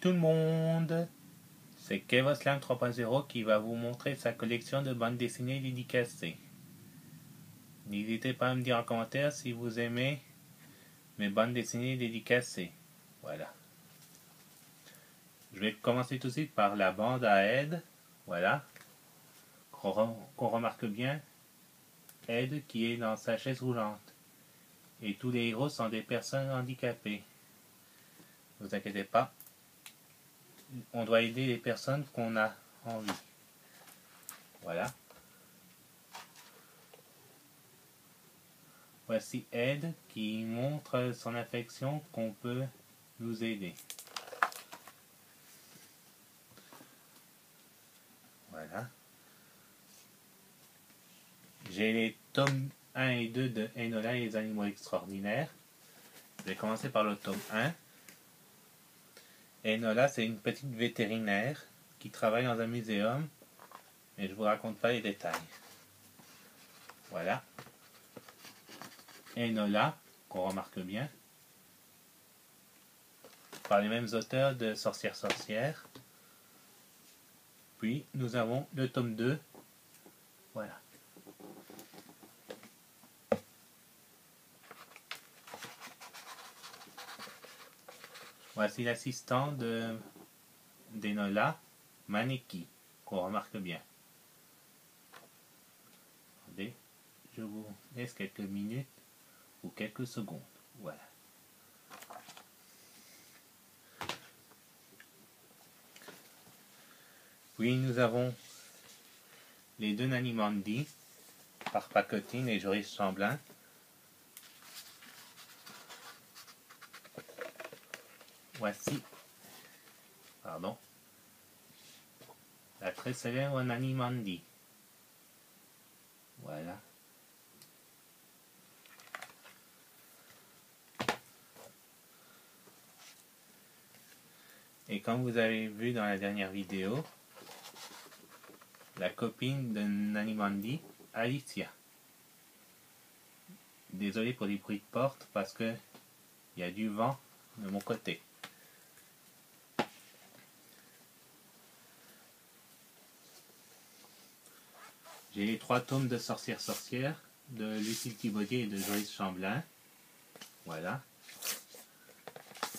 tout le monde, c'est Kevoslam 3.0 qui va vous montrer sa collection de bandes dessinées dédicacées. N'hésitez pas à me dire en commentaire si vous aimez mes bandes dessinées dédicacées. Voilà. Je vais commencer tout de suite par la bande à Ed. Voilà. Qu'on remarque bien. Ed qui est dans sa chaise roulante. Et tous les héros sont des personnes handicapées. Ne vous inquiétez pas. On doit aider les personnes qu'on a envie. Voilà. Voici Ed qui montre son affection qu'on peut nous aider. Voilà. J'ai les tomes 1 et 2 de Enola et les animaux extraordinaires. Je vais commencer par le tome 1. Enola, c'est une petite vétérinaire qui travaille dans un muséum, mais je ne vous raconte pas les détails. Voilà. Enola, qu'on remarque bien, par les mêmes auteurs de Sorcière. Puis nous avons le tome 2. Voilà. Voici l'assistant d'Enola, Maneki, qu'on remarque bien. Attendez, je vous laisse quelques minutes ou quelques secondes. Voilà. Puis nous avons les deux Nanimandi par Pacotine et Joris Chamblin. Voici, la très célèbre Nanimandi. Voilà. Et comme vous avez vu dans la dernière vidéo, la copine de Nanimandi, Alicia. Désolé pour les bruits de porte parce que il y a du vent de mon côté. J'ai les 3 tomes de Sorcière de Lucille Thibaudier et de Joris Chamblin. Voilà.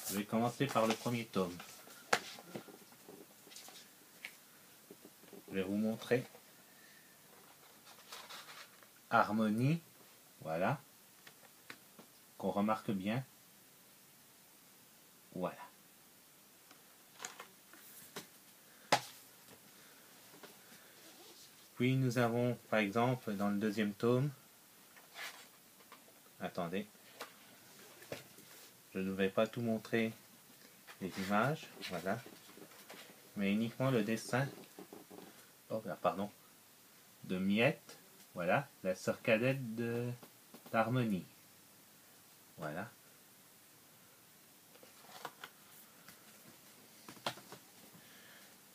Je vais commencer par le premier tome. Je vais vous montrer Harmonie. Voilà. Qu'on remarque bien. Voilà. Puis nous avons par exemple dans le deuxième tome, attendez, je ne vais pas tout montrer les images, voilà, mais uniquement le dessin, de Miette, voilà, la sœur cadette d'Harmonie, voilà.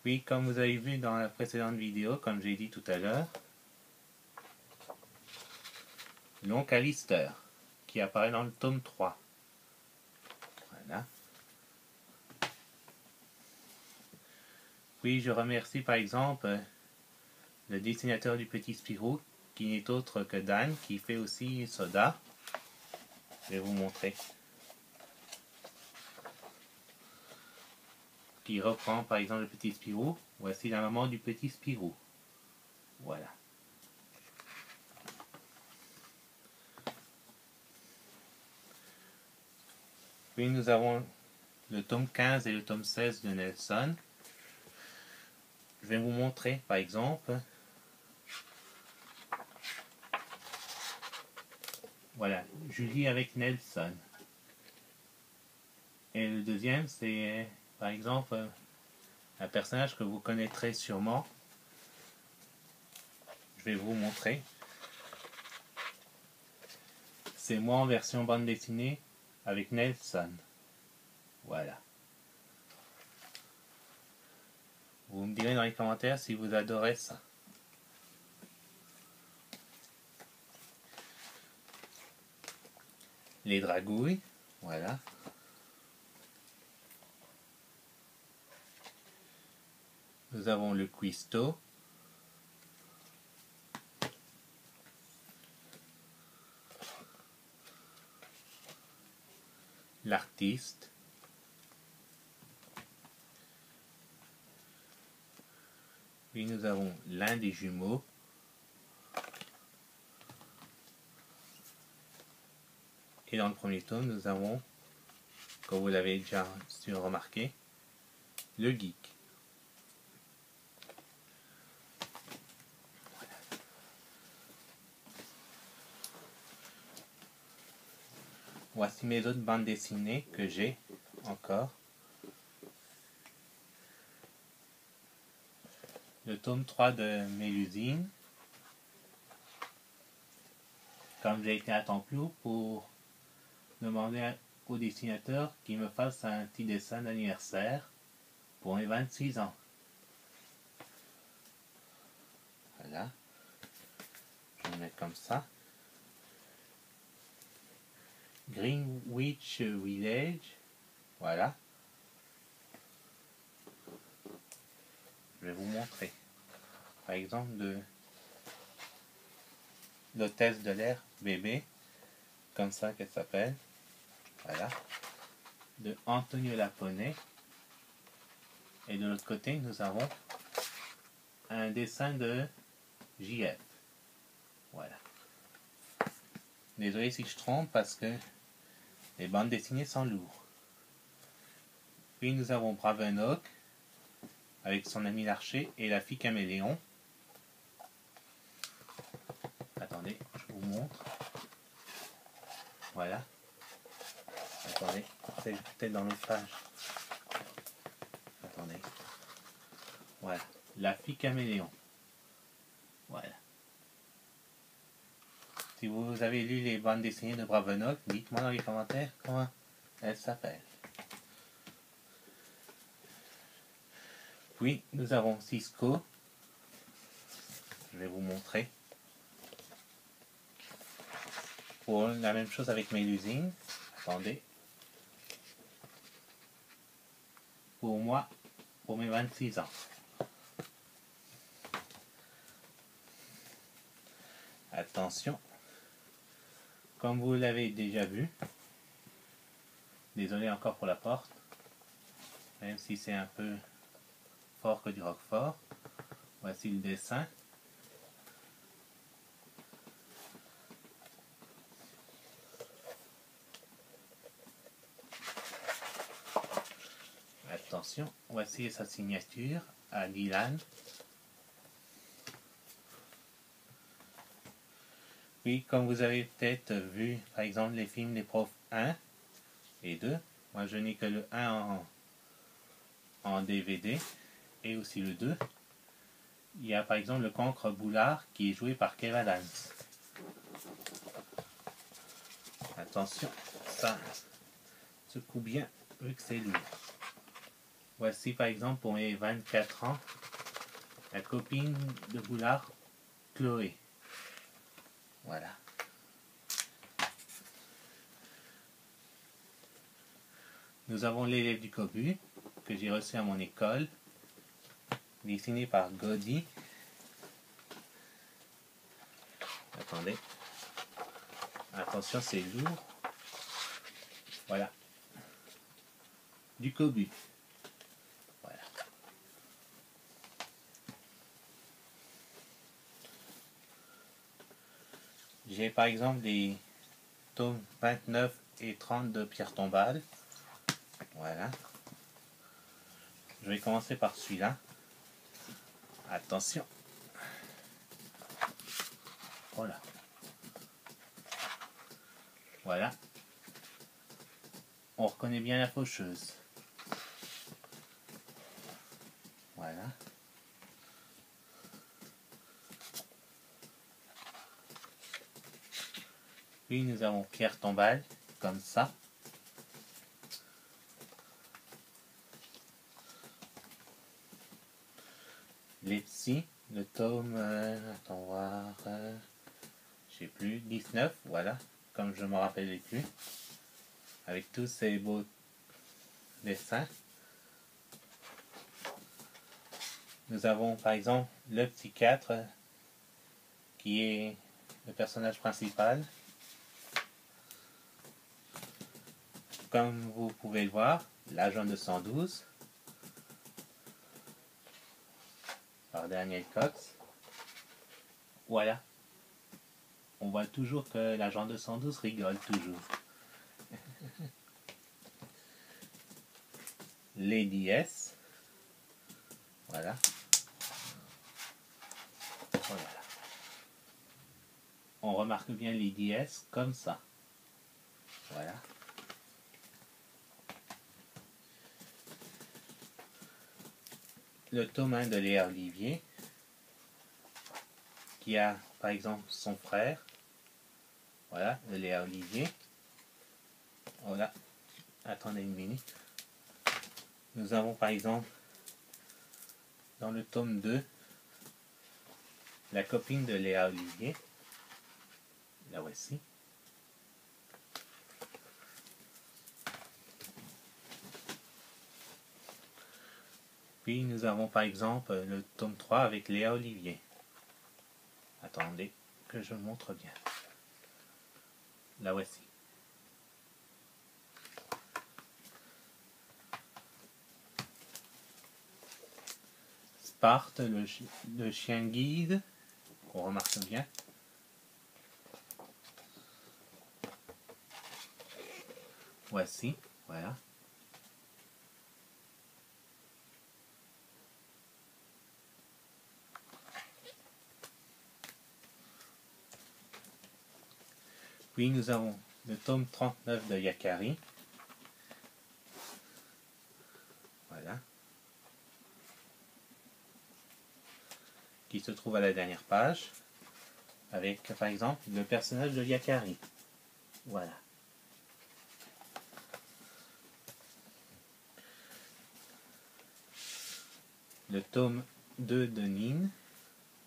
Puis comme vous avez vu dans la précédente vidéo, comme j'ai dit tout à l'heure, l'oncle Alistair, qui apparaît dans le tome 3. Voilà. Puis je remercie par exemple le dessinateur du Petit Spirou, qui n'est autre que Dan, qui fait aussi Soda. Je vais vous montrer. Qui reprend par exemple le Petit Spirou. Voici la maman du Petit Spirou. Voilà. Puis nous avons le tome 15 et le tome 16 de Nelson. Je vais vous montrer par exemple. Voilà, Julie avec Nelson. Et le deuxième, c'est par exemple un personnage que vous connaîtrez sûrement. Je vais vous montrer. C'est moi en version bande dessinée avec Nelson. Voilà. Vous me direz dans les commentaires si vous adorez ça. Les dragouilles, voilà. Nous avons le cuistot. L'artiste. Puis nous avons l'un des jumeaux. Et dans le premier tome, nous avons, comme vous l'avez déjà su remarquer, le geek. Voilà. Voici mes autres bandes dessinées que j'ai encore. Le tome 3 de Mélusine. Comme j'ai été à Templou pour demander au dessinateur qu'il me fasse un petit dessin d'anniversaire pour mes 26 ans. Voilà. Je vais le mettre comme ça. Greenwich Village. Voilà. Je vais vous montrer. Par exemple, de l'hôtesse de l'air bébé, comme ça qu'elle s'appelle. Voilà. De Antonio Laponnet. Et de l'autre côté, nous avons un dessin de JF. Voilà. Désolé si je trompe parce que les bandes dessinées sont lourdes. Puis nous avons Bravenok avec son ami l'archer et la fille caméléon. Attendez, je vous montre. Voilà. Attendez, c'est peut-être dans l'autre page. Attendez. Voilà. La fille caméléon. Voilà. Si vous avez lu les bandes dessinées de Bravenok, dites-moi dans les commentaires comment elle s'appelle. Puis nous avons Cisco. Je vais vous montrer. Pour la même chose avec Mélusine. Attendez. Pour moi, pour mes 26 ans. Attention. Comme vous l'avez déjà vu. Désolé encore pour la porte. Même si c'est un peu fort que du roquefort. Voici le dessin. Attention, voici sa signature à Dylan. Puis, comme vous avez peut-être vu, par exemple, les films Les Profs 1 et 2, moi je n'ai que le 1 en DVD et aussi le 2. Il y a par exemple le cancre Boulard qui est joué par Kev Adams. Attention, ça secoue bien vu que c'est lourd. Voici par exemple pour mes 24 ans, la copine de Boulard, Chloé. Voilà. Nous avons l'élève du Cobu que j'ai reçu à mon école, dessiné par Gaudy. Attendez. Attention, c'est lourd. Voilà. Du Cobu. Voilà. J'ai par exemple les tomes 29 et 30 de Pierre Tombal. Voilà. Je vais commencer par celui-là. Attention. Voilà. Voilà. On reconnaît bien la faucheuse. Voilà. Puis nous avons Pierre Tombal, comme ça. Les petits, le tome, attends voir, je sais plus, 19, voilà, comme je me rappelais plus, avec tous ces beaux dessins. Nous avons par exemple le psychiatre qui est le personnage principal. Comme vous pouvez le voir, l'agent 212 par Daniel Cox. Voilà. On voit toujours que l'agent 212 rigole toujours. Lady S. Voilà. Voilà. On remarque bien Lady S comme ça. Voilà. Le tome 1 de Léa Olivier, qui a par exemple son frère. Voilà, de Léa Olivier. Voilà. Attendez une minute. Nous avons par exemple dans le tome 2 la copine de Léa Olivier. La voici. Puis nous avons par exemple le tome 3 avec Léa Olivier. Attendez que je montre bien. La voici. Sparte, le chien guide, qu'on remarque bien. Voici, voilà. Puis nous avons le tome 39 de Yakari. Voilà. Qui se trouve à la dernière page. Avec par exemple le personnage de Yakari. Voilà. Le tome 2 de Nin.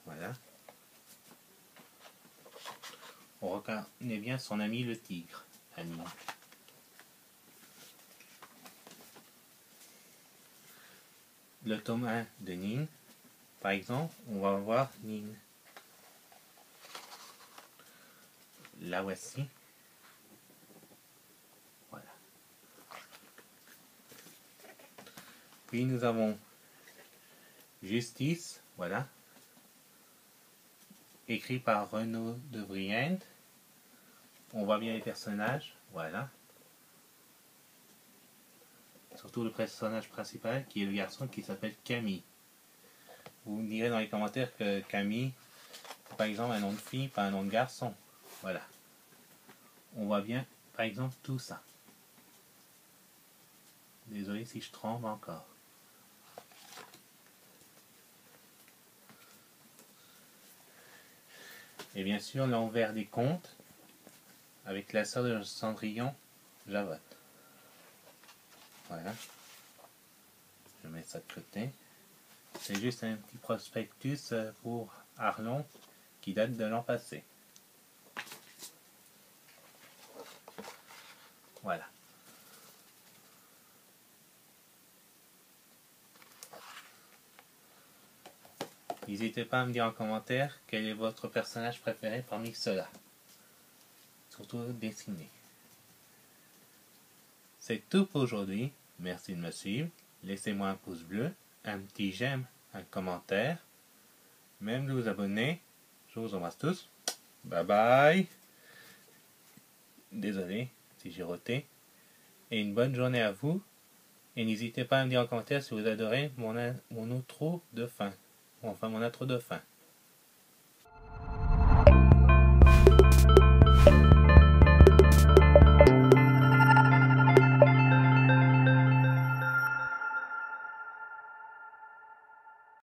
Voilà. On reconnaît bien son ami le tigre, à Nin. Le tome 1 de Nin. Par exemple, on va voir Nin. La voici. Voilà. Puis nous avons Justice, voilà. Écrit par Renaud de Brienne. On voit bien les personnages, voilà. Surtout le personnage principal qui est le garçon qui s'appelle Camille. Vous me direz dans les commentaires que Camille, c'est par exemple un nom de fille, pas un nom de garçon. Voilà. On voit bien, par exemple, tout ça. Désolé si je tremble encore. Et bien sûr, l'envers des contes, avec la sœur de Cendrillon, Javotte. Voilà. Je mets ça de côté. C'est juste un petit prospectus pour Arlon qui date de l'an passé. Voilà. N'hésitez pas à me dire en commentaire quel est votre personnage préféré parmi ceux-là. Surtout dessiné. C'est tout pour aujourd'hui. Merci de me suivre. Laissez-moi un pouce bleu, un petit j'aime, un commentaire. Même de vous abonner. Je vous embrasse tous. Bye bye. Désolé si j'ai roté. Et une bonne journée à vous. Et n'hésitez pas à me dire en commentaire si vous adorez mon outro de fin. Enfin, mon intro de fin.